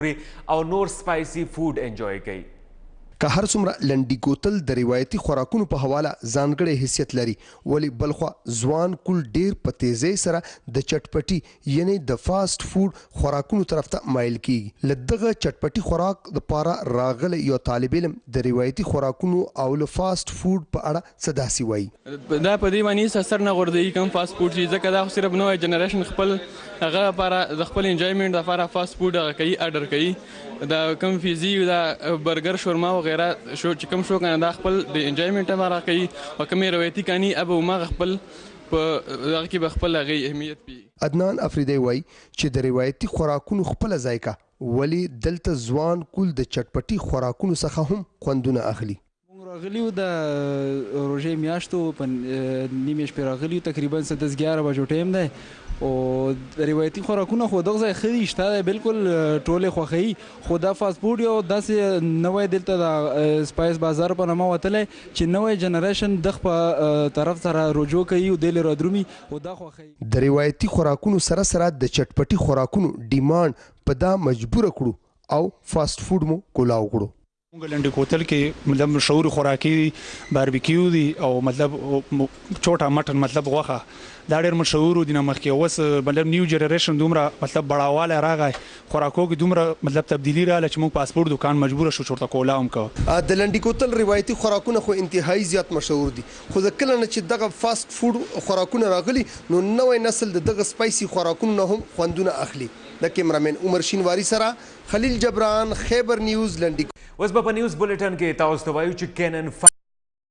او نور سپایسی فود انجوای کوي. که هر څومره لنډي کوتل د روایتي خوراکونو په حواله ځانګړی حیثیت لري ولی بلخوا ځوان کل ډیر په تیزۍ سره د چټپټي یعنی د فاسټ فود خوراکونو طرف ته مایل کیږي. له دغه چټپټي خوراک دپاره راغلی یو طالب علم د روایتي خوراکونو او له فاسټ فود په اړه څه داسې وایي. دا په دې باندې اثر نه غورځوي کوم فاسټ فود چې ځکه دا خو صرف نوی جنریشن خپل هغه لپاره د خپل انجوایمنټ لپاره فاسټ فود هغه کوي اډر کوي. دا کوم فیزي دا برګر شورما وغیره شو چې کوم شو کنه دا خپل د انجوایمنټ لپاره کوي او کوم روایتي کانی اب ما خپل په هغه کې به خپل هغه اهمیت پی. عدنان افریدی وایي چې د روایتي خوراکونو خپل ذایقه ولی دلته ځوان کول د چټپټي خوراکونو څخه هم خوندونه اخلي. راغلیو د روژې میاشتو په نیمې شپې راغلیو تقریبا 10-11 بجو ټایم دی او د روایتي خوراکونه خو دغه ځای ښه دي شته دی بالکل ټولې خوښوي خو دا فاسټ فود یو داسې نوی دلته د سپایس بازار په نامه وتلی چې نوی جنریشن دغه په طرف سره رجوع کوي او دی له رادرومي او دا خوښوي. د روایتي خوراکونو سره سره د چټپټي خوراکونو ډیمانډ په دا مجبوره کړو او فاسټ فود مو کولاو کړو. مونږ لنډي کوتل کې مطلب مشهور خوراکي باربیکیو دي او مطلب چوټا مټن مطلب غوښه دا ډېر مشهور دي. نه مخکې اوس مطلب نیو جنریشن دومره مطلب بړاوالی راغی خوراکو کې دومره مطلب تبدیلي راغله چې مونږ پاسپورت دکان مجبوره شو چې ورته کولا هم کوو. د لنډي کوتل روایتي خوراکونه خو انتهایی زیات مشهور دي خو د کله نه چې دغه فاسټ فود خوراکونه راغلي نو نوی نسل د دغه سپایسي خوراکونو نه هم خوندونه اخلي. د کیمرامین عمر شینواری سره خلیل جبران، خیبر نیوز، لنډي. اوس به په نیوز بولیټن کې تاسو ته وایو چې کینن